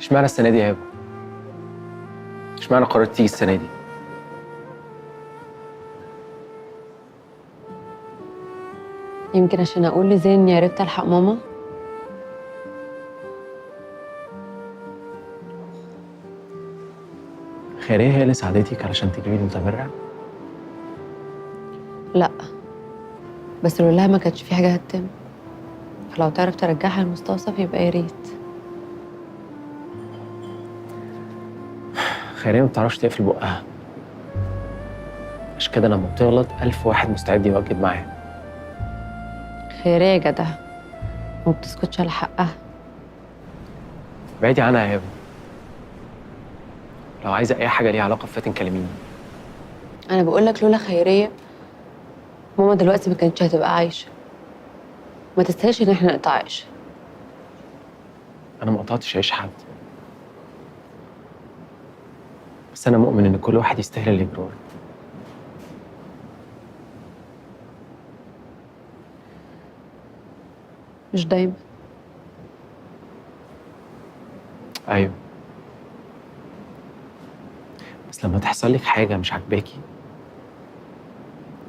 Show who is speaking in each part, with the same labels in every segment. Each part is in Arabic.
Speaker 1: اشمعنى السنة دي يا هبة؟ اشمعنى قررت تيجي السنة دي؟
Speaker 2: يمكن عشان اقول لزين اني عرفت الحق ماما.
Speaker 1: خيرية هي اللي ساعدتك علشان تجيبي المتبرع؟
Speaker 2: لا، بس لولاها ما كانتش في حاجه هتتم، فلو تعرف ترجعها المستوصف يبقى يا ريت.
Speaker 1: خيرية ما بتعرفش تقفل بقها، مش كده لما بتغلط 1000 واحد مستعد يوجد معاها.
Speaker 2: خيريه يا جدع، وما بتسكتش على حقها.
Speaker 1: بعيدي عنها يا هبة. لو عايزة أي حاجة ليها علاقة بفاتن كلميني.
Speaker 2: انا بقول لك لولا خيريه ماما دلوقتي ما كانتش هتبقى عايشه. ما تستاهلش ان احنا نقطع عيش.
Speaker 1: أنا ما قطعتش عيش حد، بس أنا مؤمن إن كل واحد يستاهل اللي يجراه.
Speaker 2: مش دايما.
Speaker 1: أيوه، بس لما تحصل لك حاجة مش عاجباكي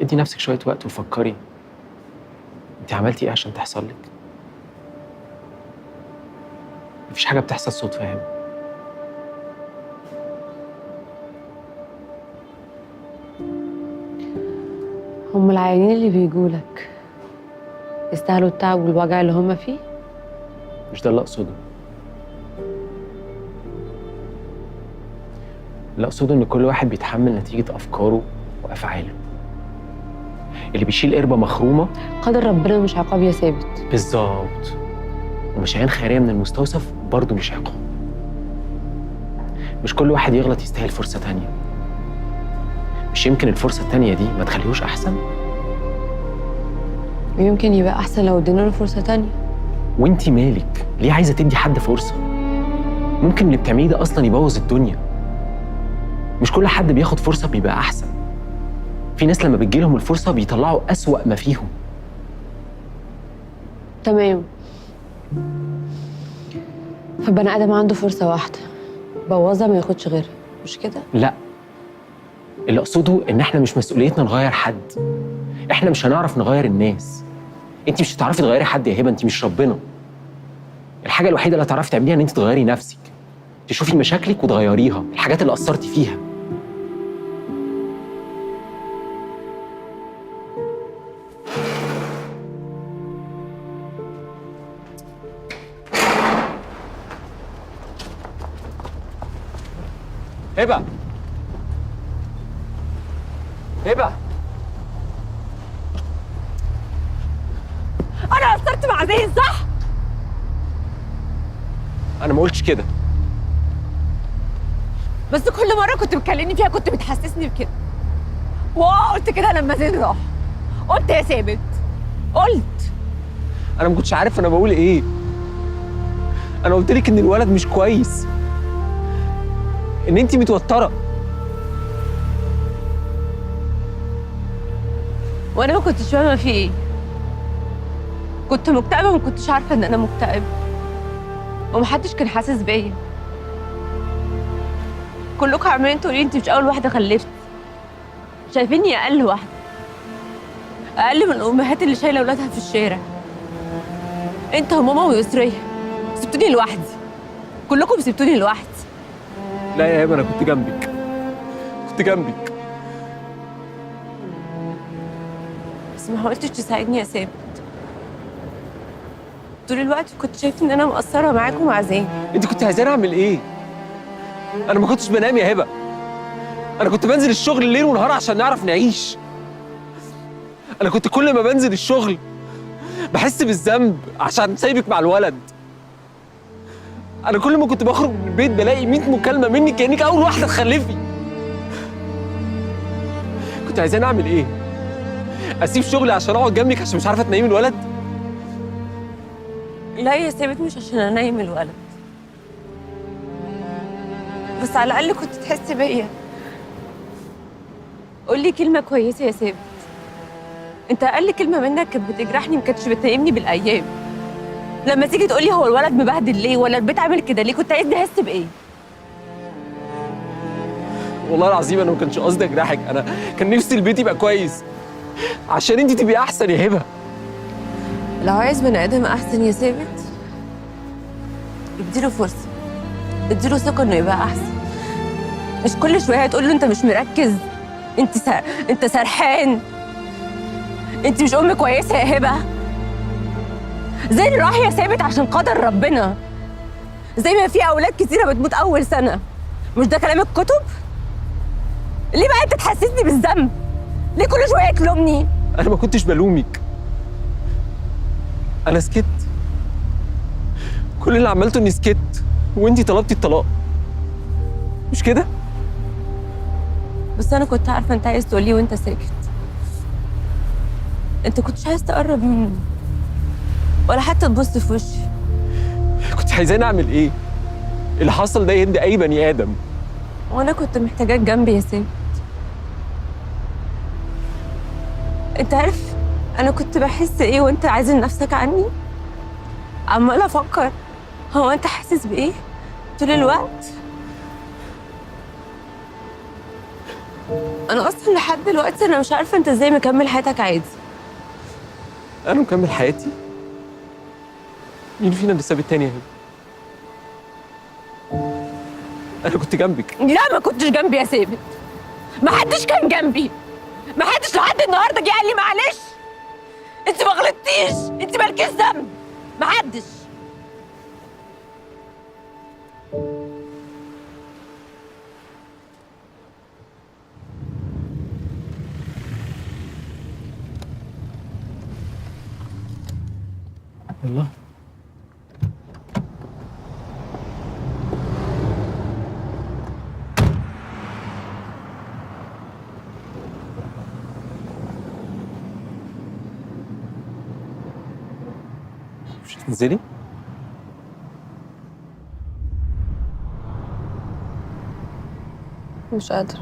Speaker 1: ادي نفسك شوية وقت وفكري انت عملتي ايه عشان تحصل لك. مفيش حاجة بتحصل صدفة يا هبة.
Speaker 2: هم العيانين اللي بيجولك يستاهلوا التعب والوجع اللي هم فيه؟
Speaker 1: مش ده اللي أقصده. اللي أقصده إن كل واحد بيتحمل نتيجة أفكاره وأفعاله. اللي بيشيل قربة مخرومة
Speaker 2: قدر ربنا مش عقاب يا ثابت.
Speaker 1: بالظبط، ومشيان خيرية من المستوصف برضه مش عقاب. مش كل واحد يغلط يستاهل فرصة تانية. مش يمكن الفرصة التانية دي ما تخليهوش أحسن؟
Speaker 2: ويمكن يبقى أحسن لو ادينا له فرصة تانية.
Speaker 1: وانتي مالك؟ ليه عايزة تدي حد فرصة؟ ممكن اللي بتعمليه ده أصلا يبوظ الدنيا. مش كل حد بياخد فرصة بيبقى أحسن. في ناس لما بتجيلهم الفرصة بيطلعوا أسوأ ما فيهم.
Speaker 2: تمام. فبني آدم عنده فرصة واحدة بوظها ما ياخدش غيرها، مش كده؟
Speaker 1: لا، اللي أقصده إن إحنا مش مسؤوليتنا نغير حد. إحنا مش هنعرف نغير الناس. أنت مش هتعرفي تغيري حد يا هبة، أنت مش ربنا. الحاجة الوحيدة اللي هتعرفي تعمليها إن أنت تغيري نفسك، تشوفي مشاكلك وتغيريها، الحاجات اللي قصرتي فيها. هبة، هبة،
Speaker 3: أنا قصرت مع زين صح؟
Speaker 1: أنا ما قلتش كده.
Speaker 3: بس كل مرة كنت بتكلمني فيها كنت بتحسسني بكده. قلت كده لما زين راح. قلت يا ثابت، قلت.
Speaker 1: أنا ما كنتش عارف أنا بقول إيه. أنا قلت لك إن الولد مش كويس، إن أنتِ متوترة.
Speaker 3: وأنا ما كنتش فاهمة في إيه. كنت مكتئبة وما كنتش عارفة إن أنا مكتئبة. ومحدش كان حاسس بيا. كلكم عمالين تقولوا لي أنت مش أول واحدة خلفتي. شايفيني أقل واحدة. أقل من الأمهات اللي شايلة أولادها في الشارع. أنت وماما ويسرية سبتوني لوحدي. كلكم سبتوني لوحدي.
Speaker 1: لا يا هبة، أنا كنت جنبك، كنت جنبك.
Speaker 3: بس ما حاولتش تساعدني يا ثابت. طول الوقت كنت شايفة إن أنا مقصرة معاك ومع زين.
Speaker 1: أنتِ كنت عايزاني أعمل إيه؟ أنا ما كنتش بنام يا هبة. أنا كنت بنزل الشغل ليل ونهار عشان نعرف نعيش. أنا كنت كل ما بنزل الشغل بحس بالذنب عشان سايبك مع الولد. أنا كل ما كنت بخرج من البيت بلاقي 100 مكالمة منك كأنك أول واحدة تخلفي. كنت عايزاني أعمل إيه؟ أسيب شغلي عشان أقعد جنبك عشان مش عارفة تنيمي الولد؟
Speaker 3: لا يا ثابت، مش عشان أنيم الولد. بس على الأقل كنت تحس بيا. قولي كلمة كويسة يا ثابت. أنت أقل كلمة منك كانت بتجرحني، ما كانتش بتنيمني بالأيام. لما تيجي تقولي هو الولد مبهدل ليه ولا البيت عامل كده ليه، كنت عايزني احس بايه؟
Speaker 1: والله العظيم انا ما كانش قصدي اجرحك، انا كان نفسي البيت يبقى كويس عشان انت تبقي احسن يا هبه.
Speaker 3: لو عايز بني ادم احسن يا ثابت اديله فرصه، اديله ثقه انه يبقى احسن. مش كل شويه تقول له انت مش مركز، انت سرحان، انت مش ام كويسه يا هبه. زي اللي راح يا ثابت عشان قدر ربنا، زي ما في اولاد كتيره بتموت اول سنه. مش ده كلام الكتب؟ ليه بقى انت تحسسني بالذنب؟ ليه كل شويه تلومني؟
Speaker 1: انا ما كنتش بلومك، انا سكت. كل اللي عملته اني سكت وانتي طلبتي الطلاق، مش كده؟
Speaker 3: بس انا كنت عارفه انت عايز تقولي وانت ساكت. انت كنتش عايز تقرب مني ولا حتى تبص في وشي.
Speaker 1: كنت عايزاني اعمل ايه؟ اللي حصل ده يهد اي بني ادم.
Speaker 3: وانا كنت محتاجاك جنبي يا ثابت. انت عارف انا كنت بحس ايه وانت عازل نفسك عني؟ عماله افكر هو انت حاسس بايه طول الوقت؟ انا اصلا لحد دلوقتي انا مش عارفه انت ازاي مكمل حياتك عادي.
Speaker 1: انا مكمل حياتي؟ مين فينا اللي ساب التاني يا هبه؟ انا كنت جنبك.
Speaker 3: لا ما كنتش جنبي يا ثابت، ما حدش كان جنبي، ما حدش لحد النهارده جه قال لي معلش انت ما غلطتيش، انت مالكيش ذنب، ما حدش.
Speaker 1: يلا مش هتنزلي؟
Speaker 2: مش قادرة.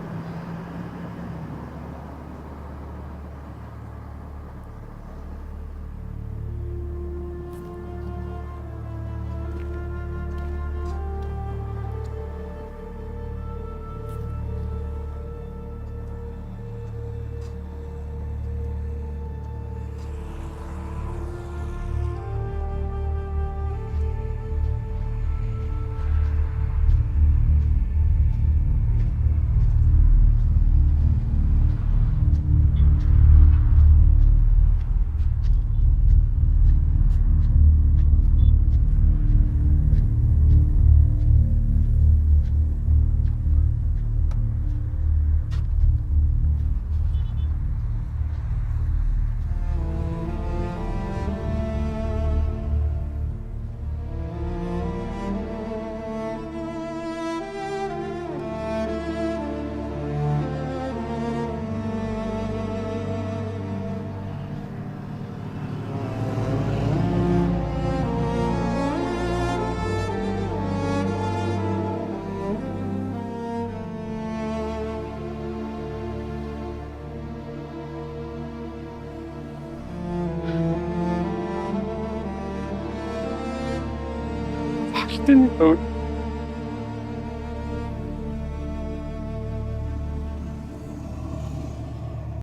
Speaker 1: وحشتني قوي.